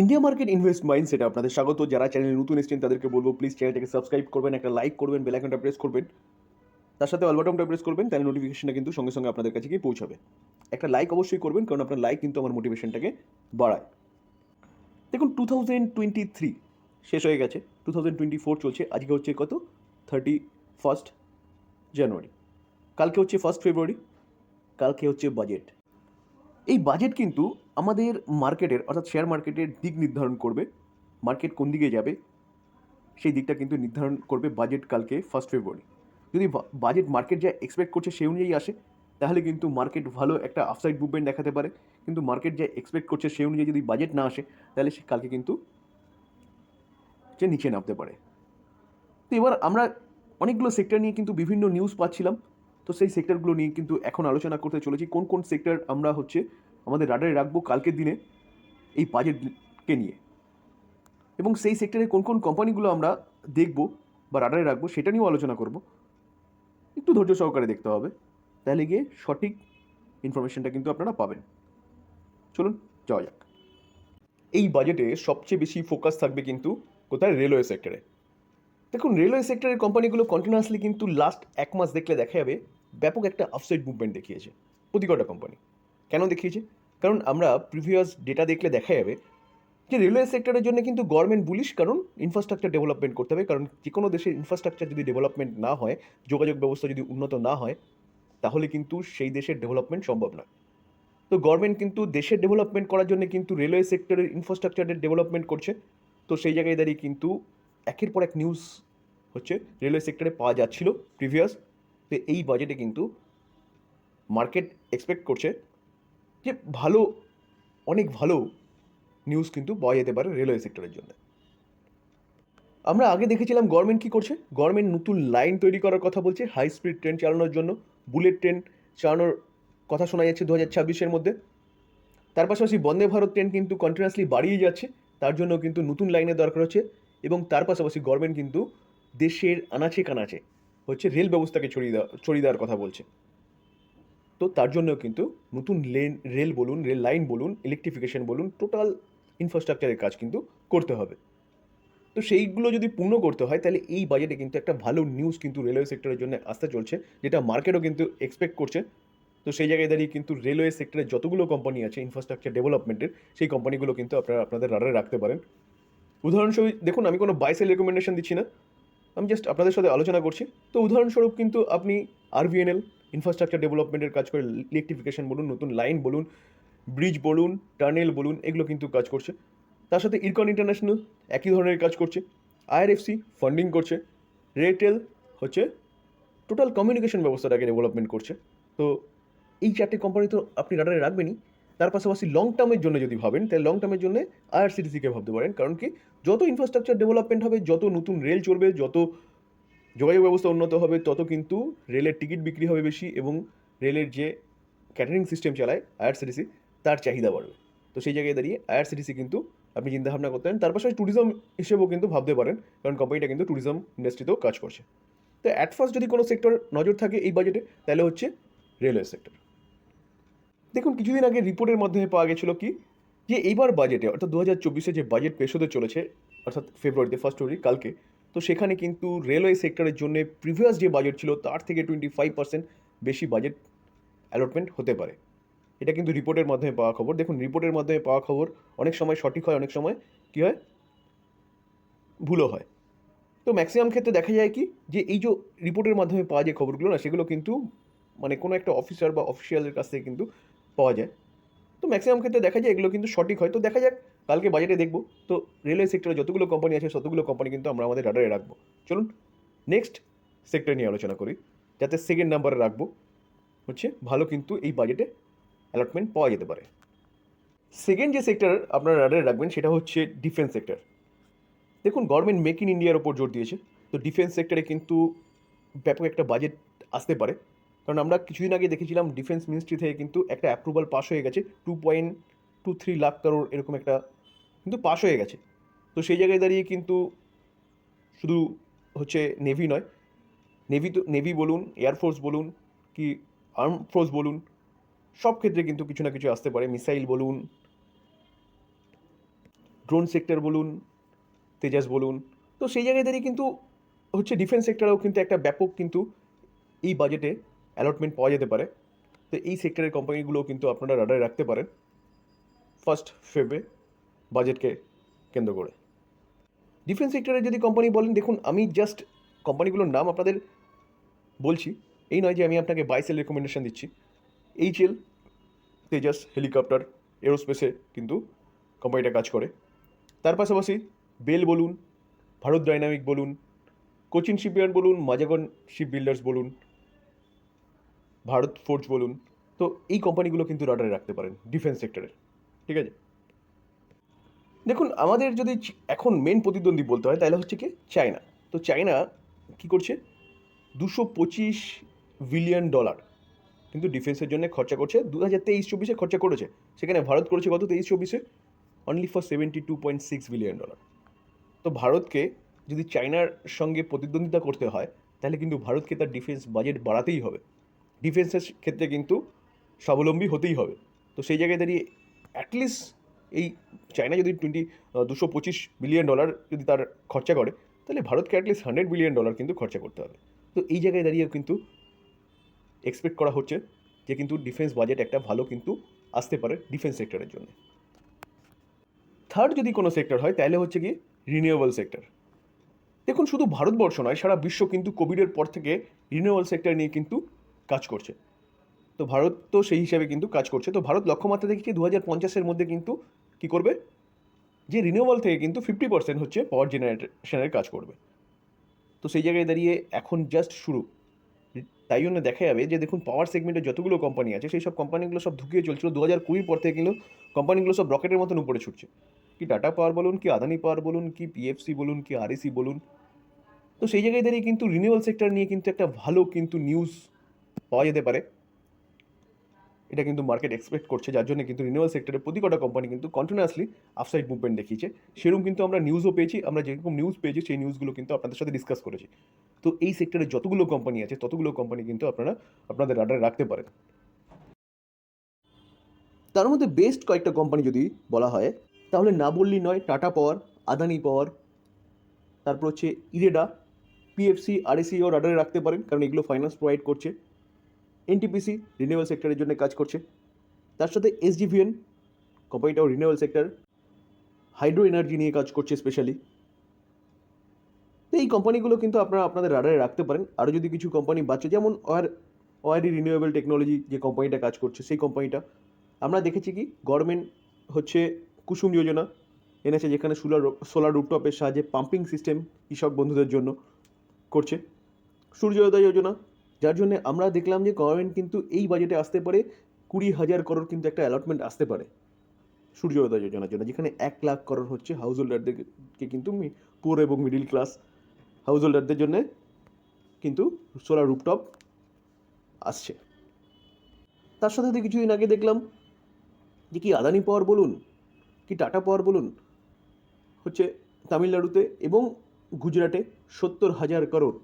India market invest মাইন্ডসেটে আপনাদের স্বাগত। যারা চ্যানেলে নতুন এসেছেন তাদেরকে বলবো প্লিজ চ্যানেলটাকে সাবস্ক্রাইব করবেন, একটা লাইক করবেন, বেল আইকনটা প্রেস করবেন, তার সাথে অল বাটনটা প্রেস করবেন, তাহলে নোটিফিকেশনটা কিন্তু সঙ্গে সঙ্গে আপনাদের কাছে গিয়ে পৌঁছাবে। একটা লাইক অবশ্যই করবেন, কারণ আপনার লাইক কিন্তু আমার মোটিভেশনটাকে বাড়ায়। দেখুন 2023 শেষ হয়ে গেছে, 2024 চলছে। আজকে হচ্ছে কত, 31 জানুয়ারি। কালকে হচ্ছে 1 ফেব্রুয়ারি। কালকে হচ্ছে বাজেট। এই বাজেট কিন্তু আমাদের মার্কেটের অর্থাৎ শেয়ার মার্কেটের দিক নির্ধারণ করবে। মার্কেট কোন দিকে যাবে সেই দিকটা কিন্তু নির্ধারণ করবে বাজেট কালকে 1 ফেব্রুয়ারি। যদি বাজেট মার্কেট যা এক্সপেক্ট করছে সেই অনুযায়ী আসে, তাহলে কিন্তু মার্কেট ভালো একটা আপসাইড মুভমেন্ট দেখাতে পারে। কিন্তু মার্কেট যা এক্সপেক্ট করছে সেই অনুযায়ী যদি বাজেট না আসে, তাহলে সে কালকে কিন্তু যে নিচে নামতে পারে। তো এবার আমরা অনেকগুলো সেক্টর নিয়ে কিন্তু বিভিন্ন নিউজ পাচ্ছিলাম। তো সেই সেক্টরগুলো নিয়ে কিন্তু এখন আলোচনা করতে চলেছি, কোন কোন সেক্টর আমরা আমাদের রাডারে রাখবো কালকের দিনে এই বাজেটকে নিয়ে, এবং সেই সেক্টরে কোন কোন কোম্পানিগুলো আমরা দেখব বা রাডারে রাখবো সেটা নিয়েও আলোচনা করব। একটু ধৈর্য সহকারে দেখতে হবে, তাহলে গিয়ে সঠিক ইনফরমেশনটা কিন্তু আপনারা পাবেন। চলুন যাওয়া যাক। এই বাজেটে সবচেয়ে বেশি ফোকাস থাকবে কিন্তু কোথায়, রেলওয়ে সেক্টরে। দেখুন রেলওয়ে সেক্টরের কোম্পানিগুলো কন্টিনিউয়াসলি কিন্তু লাস্ট 1 মাস দেখলে দেখা যাবে ব্যাপক একটা আপসাইড মুভমেন্ট দেখিয়েছে প্রতি কটা কোম্পানি। কেন দেখিয়েছে? কারণ আমরা প্রিভিয়াস ডেটা দেখলে দেখা যাবে যে রেলওয়ে সেক্টরের জন্য কিন্তু গভর্নমেন্ট বুলিশ, কারণ ইনফ্রাস্ট্রাকচার ডেভেলপমেন্ট করতে হবে। কারণ যে কোনো দেশের ইনফ্রাস্ট্রাকচার যদি ডেভেলপমেন্ট না হয়, যোগাযোগ ব্যবস্থা যদি উন্নত না হয়, তাহলে কিন্তু সেই দেশের ডেভেলপমেন্ট সম্ভব নয়। তো গভর্নমেন্ট কিন্তু দেশের ডেভেলপমেন্ট করার জন্য কিন্তু রেলওয়ে সেক্টরের ইনফ্রাস্ট্রাকচারের ডেভেলপমেন্ট করছে। তো সেই জায়গায় দাঁড়িয়ে কিন্তু একের পর এক নিউজ রেলওয়ে সেক্টরে পাওয়া যাচ্ছিল প্রিভিয়াস। তো এই বাজেটে কিন্তু মার্কেট এক্সপেক্ট করছে যে ভালো, অনেক ভালো নিউজ কিন্তু পাওয়া যেতে পারে রেলওয়ে সেক্টরের জন্য। আমরা আগে দেখেছিলাম গভর্নমেন্ট কী করছে, গভর্নমেন্ট নতুন লাইন তৈরি করার কথা বলছে হাই স্পিড ট্রেন চালানোর জন্য। বুলেট ট্রেন চালানোর কথা শোনা যাচ্ছে 2026-এর মধ্যে। তার পাশাপাশি বন্দে ভারত ট্রেন কিন্তু কন্টিনিউয়াসলি বাড়িয়ে যাচ্ছে, তার জন্য কিন্তু নতুন লাইনের দরকার হচ্ছে। এবং তার পাশাপাশি গভর্নমেন্ট কিন্তু দেশের আনাচে কানাচে রেল ব্যবস্থাকে ছড়িয়ে দেওয়ার কথা বলছে। তো তার জন্যও কিন্তু নতুন রেল বলুন, রেল লাইন বলুন, ইলেকট্রিফিকেশন বলুন, টোটাল ইনফ্রাস্ট্রাকচারের কাজ কিন্তু করতে হবে। তো সেইগুলো যদি পূর্ণ করতে হয়, তাহলে এই বাজেটে কিন্তু একটা ভালো নিউজ কিন্তু রেলওয়ে সেক্টরের জন্য আসতে চলছে, যেটা মার্কেটও কিন্তু এক্সপেক্ট করছে। তো সেই জায়গায় দাঁড়িয়ে কিন্তু রেলওয়ে সেক্টরে যতগুলো কোম্পানি আছে ইনফ্রাস্ট্রাকচার ডেভেলপমেন্টের, সেই কোম্পানিগুলো কিন্তু আপনারা আপনাদের রাডারে রাখতে পারেন। উদাহরণস্বরূপ দেখুন, আমি কোনো বাই সেল রেকমেন্ডেশন দিচ্ছি না, আমি জাস্ট আপনাদের সাথে আলোচনা করছি। তো উদাহরণস্বরূপ কিন্তু আপনি আরভিএনএল ইনফ্রাস্ট্রাকচার ডেভেলপমেন্টের কাজ করে, ইলেকট্রিফিকেশন বলুন, নতুন লাইন বলুন, ব্রিজ বলুন, টানেল বলুন, এগুলো কিন্তু কাজ করছে। তার সাথে ইরকন ইন্টারন্যাশনাল একই ধরনের কাজ করছে। আইআরএফসি ফান্ডিং করছে। রেটেল হচ্ছে টোটাল কমিউনিকেশন ব্যবস্থাটাকে ডেভেলপমেন্ট করছে। তো এই 4টে কোম্পানি তো আপনি রাডারে রাখবেনই। তার পাশাপাশি লং টার্মের জন্য যদি ভাবেন, তাহলে লং টার্মের জন্য আইআরসিটিসিকে ভাবতে পারেন। কারণ কি, যত ইনফ্রাস্ট্রাকচার ডেভেলপমেন্ট হবে, যত নতুন রেল চলবে, যত যোগাযোগ ব্যবস্থা উন্নত হবে, তত কিন্তু রেলের টিকিট বিক্রি হবে বেশি, এবং রেলের যে ক্যাটারিং সিস্টেম চালায় আইআরসিটিসি, তার চাহিদা বাড়বে। তো সেই জায়গায় দাঁড়িয়ে আইআরসিটিসি কিন্তু আপনি চিন্তাভাবনা করতে পারেন। তার পাশাপাশি ট্যুরিজম হিসেবেও কিন্তু ভাবতে পারেন, কারণ কোম্পানিটা কিন্তু ট্যুরিজম ইন্ডাস্ট্রিতেও কাজ করছে। তো অ্যাট ফার্স্ট যদি কোনো সেক্টর নজর থাকে এই বাজেটে, তাহলে হচ্ছে রেলওয়ে সেক্টর। দেখুন কিছুদিন আগে রিপোর্টের মাধ্যমে পাওয়া গেছিলো কি, যে এইবার বাজেটে অর্থাৎ 2024-এ যে বাজেট পেশ হতে চলেছে, অর্থাৎ ফেব্রুয়ারিতে 1 ফেব্রুয়ারি কালকে, তো সেখানে কিন্তু রেলওয়ে সেক্টরের জন্য প্রিভিয়াস যে বাজেট ছিল তার থেকে 25% বেশি বাজেট অ্যালটমেন্ট হতে পারে। এটা কিন্তু রিপোর্টের মাধ্যমে পাওয়া খবর। দেখুন রিপোর্টের মাধ্যমে পাওয়া খবর অনেক সময় সঠিক হয়, অনেক সময় কী হয়, ভুলও হয়। তো ম্যাক্সিমাম ক্ষেত্রে দেখা যায় কি, যে এই যে রিপোর্টের মাধ্যমে পাওয়া যে খবরগুলো না, সেগুলো কিন্তু মানে কোনো একটা অফিসার বা অফিসিয়ালের কাছ থেকে কিন্তু পাওয়া যায়। তো ম্যাক্সিমাম ক্ষেত্রে দেখা যায় এগুলো কিন্তু সঠিক হয়। তো দেখা যাক কালকে বাজেটে দেখব। তো রেলওয়ে সেক্টরে যতগুলো কোম্পানি আছে ততগুলো কোম্পানি কিন্তু আমরা আমাদের রাডারে রাখবো। চলুন নেক্সট সেক্টর নিয়ে আলোচনা করি, যাতে সেকেন্ড নাম্বারে রাখবো ভালো কিন্তু এই বাজেটে অ্যালটমেন্ট পাওয়া যেতে পারে। সেকেন্ড যে সেক্টর আপনারা রাডারে রাখবেন সেটা হচ্ছে ডিফেন্স সেক্টর। দেখুন গভর্নমেন্ট মেক ইন ইন্ডিয়ার ওপর জোর দিয়েছে। তো ডিফেন্স সেক্টরে কিন্তু ব্যাপক একটা বাজেট আসতে পারে। কারণ আমরা কিছুদিন আগে দেখেছিলাম ডিফেন্স মিনিস্ট্রি থেকে কিন্তু একটা অ্যাপ্রুভাল পাস হয়ে গেছে, 2.23 লাখ কারোর এরকম একটা কিন্তু পাস হয়ে গেছে। তো সেই জায়গায় দাঁড়িয়ে কিন্তু শুধু নেভি নয়, নেভি বলুন, এয়ারফোর্স বলুন, কি আর্ম ফোর্স বলুন, সব ক্ষেত্রে কিন্তু কিছু না কিছু আসতে পারে। মিসাইল বলুন, ড্রোন সেক্টর বলুন, তেজাস বলুন। তো সেই জায়গায় দাঁড়িয়ে কিন্তু হচ্ছে ডিফেন্স সেক্টরেও কিন্তু একটা ব্যাপক কিন্তু এই বাজেটে অ্যালটমেন্ট পাওয়া যেতে পারে। তো এই সেক্টরের কোম্পানিগুলোও কিন্তু আপনারা রাডারে রাখতে পারেন 1 ফেব্রুয়ারি বাজেটকে কেন্দ্র করে। ডিফেন্স সেক্টরের যদি কোম্পানি বলেন, দেখুন আমি জাস্ট কোম্পানিগুলোর নাম আপনাদের বলছি, এই নয় যে আমি আপনাকে বাই সেল রেকমেন্ডেশন দিচ্ছি। এইচএল, তেজাস হেলিকপ্টার এরোস্পেসে কিন্তু কোম্পানিটা কাজ করে। তার পাশাপাশি বেল বলুন, ভারত ডাইনামিক বলুন, কোচিন শিপইয়ার্ড বলুন, মাজাগন শিপ বিল্ডার্স বলুন, ভারত ফোর্জ বলুন। তো এই কোম্পানিগুলো কিন্তু রাডারে রাখতে পারেন ডিফেন্স সেক্টরের, ঠিক আছে। দেখুন আমাদের যদি এখন মেন প্রতিদ্বন্দ্বী বলতে হয় তাহলে হচ্ছে কি চায়না। তো চায়না কী করছে, $225 বিলিয়ন কিন্তু ডিফেন্সের জন্য খরচা করছে। 2023-24 খরচা করেছে, সেখানে ভারত করেছে কত 23-24 অনলি ফর $72.6 বিলিয়ন। তো ভারতকে যদি চায়নার সঙ্গে প্রতিদ্বন্দ্বিতা করতে হয় তাহলে কিন্তু ভারতকে তার ডিফেন্স বাজেট বাড়াতেই হবে, ডিফেন্সের ক্ষেত্রে কিন্তু স্বাবলম্বী হতেই হবে। তো সেই জায়গায় দাঁড়িয়ে অ্যাটলিস্ট এই চায়না যদি $225 বিলিয়ন যদি তার খরচা করে, তাহলে ভারতকে অ্যাটলিস্ট $100 বিলিয়ন কিন্তু খরচা করতে হবে। তো এই জায়গায় দাঁড়িয়ে কিন্তু এক্সপেক্ট করা হচ্ছে যে কিন্তু ডিফেন্স বাজেট একটা ভালো কিন্তু আসতে পারে ডিফেন্স সেক্টরের জন্য। থার্ড যদি কোনো সেক্টর হয় তাহলে হচ্ছে কি রিনিউয়েবল সেক্টর। দেখুন শুধু ভারতবর্ষ নয়, সারা বিশ্ব কিন্তু কোভিডের পর থেকে রিনিউয়েবল সেক্টর নিয়ে কিন্তু কাজ করছে। তো ভারত তো সেই হিসাবে কিন্তু কাজ করছে। তো ভারত লক্ষ্যমাত্রা দেখেছি 2050-এর মধ্যে কিন্তু কী করবে, যে রিনিউয়েবল থেকে কিন্তু 50% হচ্ছে পাওয়ার জেনারেশনের কাজ করবে। তো সেই জায়গায় দাঁড়িয়ে এখন জাস্ট শুরু, তাই জন্য দেখা যাবে যে দেখুন পাওয়ার সেগমেন্টে যতগুলো কোম্পানি আছে সেই সব কোম্পানিগুলো সব ধুকিয়ে চলছিল 2020 পর থেকে কিন্তু কোম্পানিগুলো সব রকেটের মতন উপরে ছুটছে। কি টাটা পাওয়ার বলুন, কি আদানি পাওয়ার বলুন, কি পিএফসি বলুন, কি আরইসি বলুন। তো সেই জায়গায় দাঁড়িয়ে কিন্তু রিনিউয়েবল সেক্টর নিয়ে কিন্তু একটা ভালো কিন্তু নিউজ পাওয়া যেতে পারে, এটা কিন্তু মার্কেট এক্সপেক্ট করছে। যার জন্য কিন্তু রিনিউয়েবল সেক্টরের প্রতি কটা কোম্পানি কিন্তু কন্টিনিউয়াসলি আপসাইড মুভমেন্ট দেখিয়েছে। সেরকম কিন্তু আমরা নিউজও পেয়েছি, আমরা যেরকম নিউজ পেয়েছি সেই নিউজগুলো কিন্তু আপনাদের সাথে ডিসকাস করেছি। তো এই সেক্টরে যতগুলো কোম্পানি আছে ততগুলো কোম্পানি কিন্তু আপনারা আপনাদের রাডারে রাখতে পারেন। তার মধ্যে বেস্ট কয়েকটা কোম্পানি যদি বলা হয় তাহলে না বললেই নয়, টাটা পাওয়ার, আদানি পাওয়ার, তারপর হচ্ছে ইরেডা, পিএফসি, আরএসিও রাডারে রাখতে পারেন কারণ এগুলো ফাইন্যান্স প্রোভাইড করছে। এনটিপিসি রিনিউয়েবল সেক্টরের জন্য কাজ করছে। তার সাথে এসডিভিএন কোম্পানিটাও রিনিউয়েবল সেক্টর, হাইড্রো এনার্জি নিয়ে কাজ করছে স্পেশালি। তো এই কোম্পানিগুলো কিন্তু আপনারা আপনাদের রাডারে রাখতে পারেন। আরও যদি কিছু কোম্পানি বাঁচে, যেমন ওয়ারি রিনিউয়েবল টেকনোলজি যে কোম্পানিটা কাজ করছে, সেই কোম্পানিটা আমরা দেখেছি কি গভর্নমেন্ট হচ্ছে কুসুম যোজনা এনেছে, যেখানে সোলার রুফটপের সাহায্যে পাম্পিং সিস্টেম কৃষক বন্ধুদের জন্য করছে। সূর্যোদয় যোজনা, যার জন্য আমরা দেখলাম যে গভর্নমেন্ট কিন্তু এই বাজেটে আসতে পারে 20,000 করোড় কিন্তু একটা অ্যালটমেন্ট আসতে পারে সূর্যোদয় যোজনার জন্য, যেখানে 1,00,000 করোড় হচ্ছে হাউস হোল্ডারদেরকে কিন্তু পুয়ার এবং মিডিল ক্লাস হাউস হোল্ডারদের জন্য কিন্তু সোলার রুফটপ আসছে। তার সাথে সাথে কিছুদিন আগে দেখলাম যে কি আদানি পাওয়ার বলুন, কি টাটা পাওয়ার বলুন, হচ্ছে তামিলনাড়ুতে এবং গুজরাটে 70,000 করোড়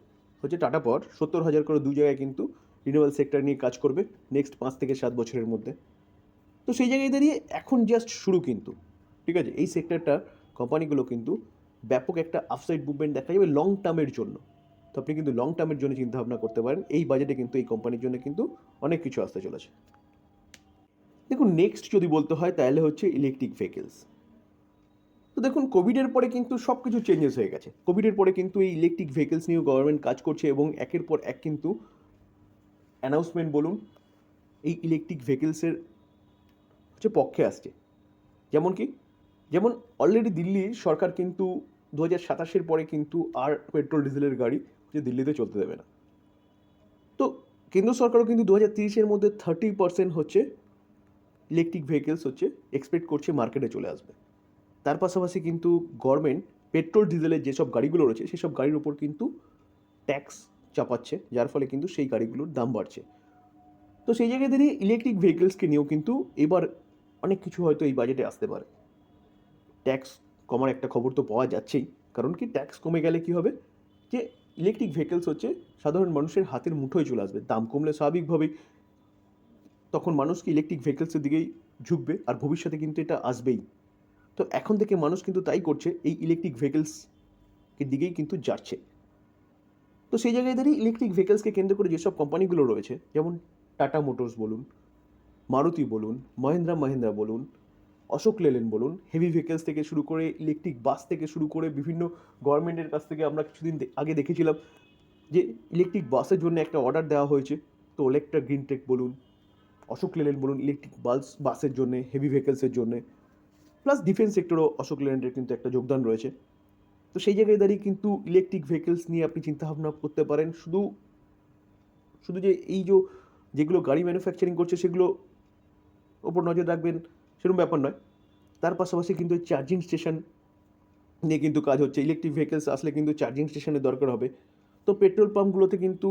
হচ্ছে টাটা পাওয়ার 70,000 করোড় দু জায়গায় কিন্তু রিনিউয়েবল সেক্টর নিয়ে কাজ করবে নেক্সট 5 থেকে 7 বছরের মধ্যে। তো সেই জায়গায় দাঁড়িয়ে এখন জাস্ট শুরু কিন্তু, ঠিক আছে। এই সেক্টরটা কোম্পানিগুলো কিন্তু ব্যাপক একটা আপসাইড মুভমেন্ট দেখা যাবে লং টার্মের জন্য। তো আপনি কিন্তু লং টার্মের জন্য চিন্তাভাবনা করতে পারেন। এই বাজেটে কিন্তু এই কোম্পানির জন্য কিন্তু অনেক কিছু আসতে চলেছে। দেখুন নেক্সট যদি বলতে হয় তাহলে হচ্ছে ইলেকট্রিক ভেহিকেলস। তো দেখুন কোভিডের পরে কিন্তু সব কিছু চেঞ্জেস হয়ে গেছে। কোভিডের পরে কিন্তু এই ইলেকট্রিক ভেহিকেলস নিয়েও গভর্নমেন্ট কাজ করছে এবং একের পর এক কিন্তু অ্যানাউন্সমেন্ট বলুন এই ইলেকট্রিক ভেহিকেলসের হচ্ছে পক্ষে আসছে। যেমন অলরেডি দিল্লি সরকার কিন্তু 2027 পরে কিন্তু আর পেট্রোল ডিজেলের গাড়ি যে দিল্লিতে চলতে দেবে না। তো কেন্দ্র সরকারও কিন্তু 2030-এর মধ্যে 30% হচ্ছে ইলেকট্রিক ভেহিকেলস হচ্ছে এক্সপেক্ট করছে মার্কেটে চলে আসবে। তার পাশাপাশি কিন্তু গভর্নমেন্ট পেট্রোল ডিজেলের যেসব গাড়িগুলো রয়েছে সেসব গাড়ির উপর কিন্তু ট্যাক্স চাপাচ্ছে, যার ফলে কিন্তু সেই গাড়িগুলোর দাম বাড়ছে। তো সেই জায়গায় দাঁড়িয়ে ইলেকট্রিক ভেহিকেলসকে নিয়েও কিন্তু এবার অনেক কিছু হয়তো এই বাজেটে আসতে পারে। ট্যাক্স কমার একটা খবর তো পাওয়া যাচ্ছেই, কারণ কি ট্যাক্স কমে গেলে কি হবে, যে ইলেকট্রিক ভেহিকেলস হচ্ছে সাধারণ মানুষের হাতের মুঠোয় চলে আসবে। দাম কমলে স্বাভাবিকভাবেই তখন মানুষ কি ইলেকট্রিক ভেহিকেলসের দিকেই ঝুঁকবে, আর ভবিষ্যতে কিন্তু এটা আসবেই। তো এখন থেকে মানুষ কিন্তু তাই করছে, এই ইলেকট্রিক ভেহিকেলসের দিকেই কিন্তু যাচ্ছে। তো সেই জায়গায় দাঁড়িয়ে ইলেকট্রিক ভেহিকেলসকে কেন্দ্র করে যেসব কোম্পানিগুলো রয়েছে, যেমন টাটা মোটরস বলুন, মারুতি বলুন, মহিন্দ্রা মহিন্দ্রা বলুন, অশোক লেল্যান্ড বলুন, হেভি ভেহিকেলস থেকে শুরু করে ইলেকট্রিক বাস থেকে শুরু করে বিভিন্ন গভর্নমেন্টের কাছ থেকে আমরা কিছুদিন আগে দেখেছিলাম যে ইলেকট্রিক বাসের জন্য একটা অর্ডার দেওয়া হয়েছে। তো ওলেক্ট্রা গ্রিন টেক বলুন, অশোক লেল্যান্ড বলুন, ইলেকট্রিক বাসের জন্যে, হেভি ভেহিকেলসের জন্যে, প্লাস ডিফেন্স সেক্টরও অশোক লেল্যান্ডের কিন্তু একটা যোগদান রয়েছে। তো সেই জায়গায় দাঁড়িয়ে কিন্তু ইলেকট্রিক ভেহিকেলস নিয়ে আপনি চিন্তাভাবনা করতে পারেন। শুধু শুধু যে এই যেগুলো গাড়ি ম্যানুফ্যাকচারিং করছে সেগুলো ওপর নজর রাখবেন সেরকম ব্যাপার নয়। তার পাশাপাশি কিন্তু চার্জিং স্টেশন নিয়ে কিন্তু কাজ হচ্ছে। ইলেকট্রিক ভেহিকেলস আসলে কিন্তু চার্জিং স্টেশনের দরকার হবে। তো পেট্রোল পাম্পগুলোতে কিন্তু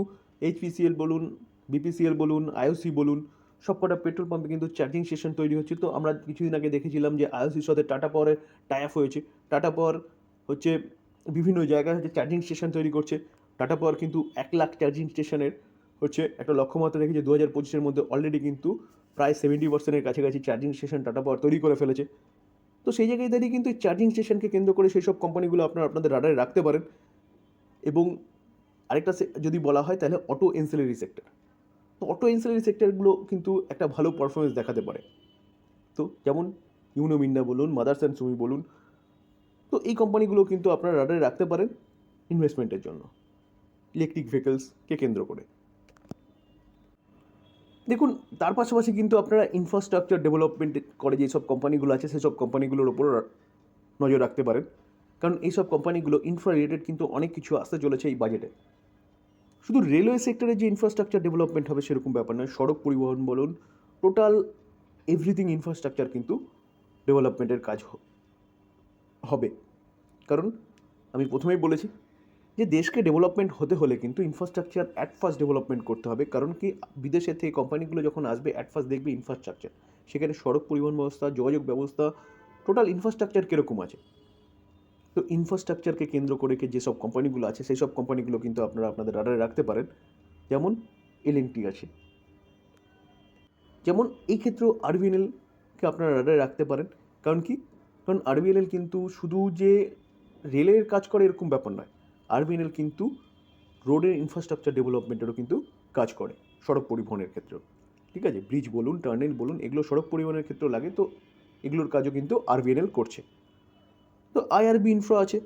এইচপিসিএল বলুন, বিপিসিএল বলুন, আইওসি বলুন, সবকটা পেট্রোল পাম্পে কিন্তু চার্জিং স্টেশন তৈরি হচ্ছে। তো আমরা কিছুদিন আগে দেখেছিলাম যে আইওসির সাথে টাটা পাওয়ারের টাই আপ হয়েছে। টাটা পাওয়ার হচ্ছে বিভিন্ন জায়গায় হচ্ছে চার্জিং স্টেশন তৈরি করছে। টাটা পাওয়ার কিন্তু 1,00,000 চার্জিং স্টেশনের হচ্ছে একটা লক্ষ্যমাত্রা রেখেছে 2025-এর মধ্যে। অলরেডি কিন্তু প্রায় 70%-এর কাছাকাছি চার্জিং স্টেশন টাটা পাওয়ার তৈরি করে ফেলেছে। তো সেই জায়গায় দাঁড়িয়ে কিন্তু চার্জিং স্টেশনকে কেন্দ্র করে সেই সব কোম্পানিগুলো আপনাদের রাডারে রাখতে পারেন। এবং আরেকটা যদি বলা হয় তাহলে অটো এনসিলারি সেক্টর। তো অটো এনসিলারি সেক্টরগুলো কিন্তু একটা ভালো পারফরমেন্স দেখাতে পারে। তো যেমন ইউনো মিন্ডা বলুন, মাদার্স অ্যান্ড সুমি বলুন, তো এই কোম্পানিগুলো কিন্তু আপনারা রাডারে রাখতে পারেন ইনভেস্টমেন্টের জন্য ইলেকট্রিক ভেহিকেলসকে কেন্দ্র করে। দেখুন, তার পাশাপাশি কিন্তু আপনারা ইনফ্রাস্ট্রাকচার ডেভেলপমেন্ট করে যেসব কোম্পানিগুলো আছে সেসব কোম্পানিগুলোর ওপর নজর রাখতে পারেন। কারণ এইসব কোম্পানিগুলো ইনফ্রা রিলেটেড কিন্তু অনেক কিছু আসতে চলেছে এই বাজেটে। শুধু রেলওয়ে সেক্টরে যে ইনফ্রাস্ট্রাকচার ডেভেলপমেন্ট হবে সেরকম ব্যাপার নয়। সড়ক পরিবহন বলুন, টোটাল এভরিথিং ইনফ্রাস্ট্রাকচার কিন্তু ডেভেলপমেন্টের কাজ হবে। কারণ আমি প্রথমেই বলেছি যে দেশকে ডেভেলপমেন্ট হতে হলে কিন্তু ইনফ্রাস্ট্রাকচার অ্যাট ফার্স্ট ডেভেলপমেন্ট করতে হবে। কারণ কি, বিদেশের থেকে কোম্পানিগুলো যখন আসবে অ্যাট ফার্স্ট দেখবে ইনফ্রাস্ট্রাকচার। সেখানে সড়ক পরিবহন ব্যবস্থা, যোগাযোগ ব্যবস্থা, টোটাল ইনফ্রাস্ট্রাকচার কীরকম আছে। তো ইনফ্রাস্ট্রাকচারকে কেন্দ্র করে যেসব কোম্পানিগুলো আছে সেই সব কোম্পানিগুলো কিন্তু আপনারা আপনাদের রাডারে রাখতে পারেন। যেমন এলএনটি আছে, যেমন এই ক্ষেত্রেও আরবিএনএলকে আপনারা রাডারে রাখতে পারেন। কারণ আরবিএনএল কিন্তু শুধু যে রেলের কাজ করে এরকম ব্যাপার নয়। আরবিএনএল কিন্তু রোডের ইনফ্রাস্ট্রাকচার ডেভেলপমেন্টেরও কিন্তু কাজ করে, সড়ক পরিবহনের ক্ষেত্রেও। ঠিক আছে, ব্রিজ বলুন, টার্নেল বলুন, এগুলো সড়ক পরিবহনের ক্ষেত্রেও লাগে। তো এগুলোর কাজও কিন্তু আরবিএনএল করছে। তো আইআরবি ইনফ্রা আছে,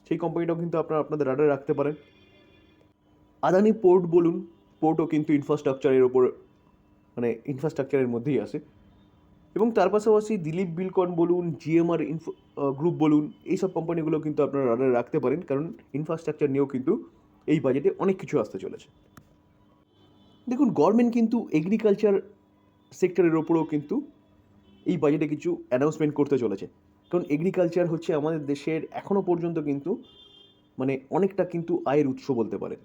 সেই কোম্পানিটাও কিন্তু আপনারা আপনাদের রাডারে রাখতে পারেন। আদানি পোর্ট বলুন, পোর্টও কিন্তু ইনফ্রাস্ট্রাকচারের ওপর ইনফ্রাস্ট্রাকচারের মধ্যেই আসে। এবং তার পাশাপাশি দিলীপ বিলকন বলুন, জিএমআর গ্রুপ বলুন, এইসব কোম্পানিগুলো কিন্তু আপনারা রাডারে রাখতে পারেন। কারণ ইনফ্রাস্ট্রাকচার নিয়েও কিন্তু এই বাজেটে অনেক কিছু আসতে চলেছে। দেখুন, গভর্নমেন্ট কিন্তু এগ্রিকালচার সেক্টরের ওপরেও কিন্তু এই বাজেটে কিছু অ্যানাউন্সমেন্ট করতে চলেছে। কারণ এগ্রিকালচার হচ্ছে আমাদের দেশের এখনও পর্যন্ত কিন্তু অনেকটা কিন্তু আয়ের উৎস বলতে পারেন।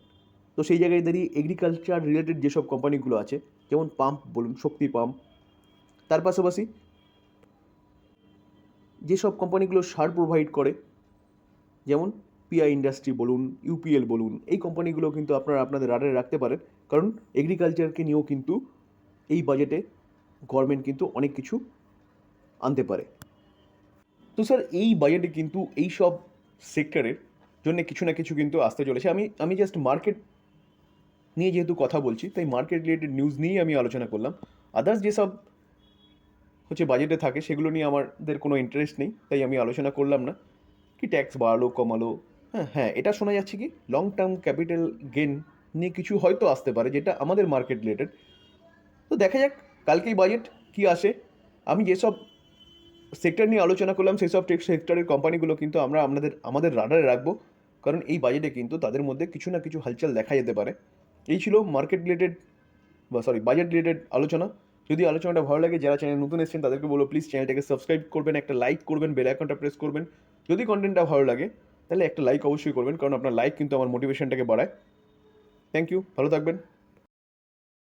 তো সেই জায়গায় দাঁড়িয়ে এগ্রিকালচার রিলেটেড যেসব কোম্পানিগুলো আছে, যেমন পাম্প বলুন, শক্তি পাম্প, তার পাশাপাশি যেসব কোম্পানিগুলো সার প্রোভাইড করে, যেমন পিআই ইন্ডাস্ট্রি বলুন, ইউপিএল বলুন, এই কোম্পানিগুলো কিন্তু আপনারা আপনাদের রাডারে রাখতে পারেন। কারণ এগ্রিকালচারকে নিয়েও কিন্তু এই বাজেটে গভর্নমেন্ট কিন্তু অনেক কিছু আনতে পারে। তো স্যার, এই বাজেটে কিন্তু এই সব সেক্টরের জন্য কিছু না কিছু কিন্তু আসতে চলেছে। আমি জাস্ট মার্কেট নিয়ে যেহেতু কথা বলছি, তাই মার্কেট রিলেটেড নিউজ নিয়েই আমি আলোচনা করলাম। আদার্স যেসব বাজেটে থাকে সেগুলো নিয়ে আমাদের কোনো ইন্টারেস্ট নেই, তাই আমি আলোচনা করলাম না। কি ট্যাক্স বাড়ালো কমালো, হ্যাঁ, এটা শোনা যাচ্ছে কি লং টার্ম ক্যাপিটাল গেন নিয়ে কিছু হয়তো আসতে পারে, যেটা আমাদের মার্কেট রিলেটেড। তো দেখা যাক কালকেই বাজেট কি আসে। আমি যেসব সেক্টর নিয়ে আলোচনা করলাম সেই সব সেক্টরের কোম্পানিগুলো কিন্তু আমরা আমাদের রাডারে রাখবো। কারণ এই বাজেটে কিন্তু তাদের মধ্যে কিছু না কিছু হালচাল দেখা যেতে পারে। এই ছিল মার্কেট রিলেটেড বাজেট রিলেটেড আলোচনা। যদি আলোচনাটা ভালো লাগে, যারা চ্যানেল নতুন এসেছেন তাদেরকে বলবো প্লিজ চ্যানেলটাকে সাবস্ক্রাইব করবেন, একটা লাইক করবেন, বেল আইকনটা প্রেস করবেন। যদি কন্টেন্টটা ভালো লাগে তাহলে একটা লাইক অবশ্যই করবেন, কারণ আপনার লাইক কিন্তু আমার মোটিভেশনটাকে বাড়ায়। থ্যাংক ইউ, ভালো থাকবেন।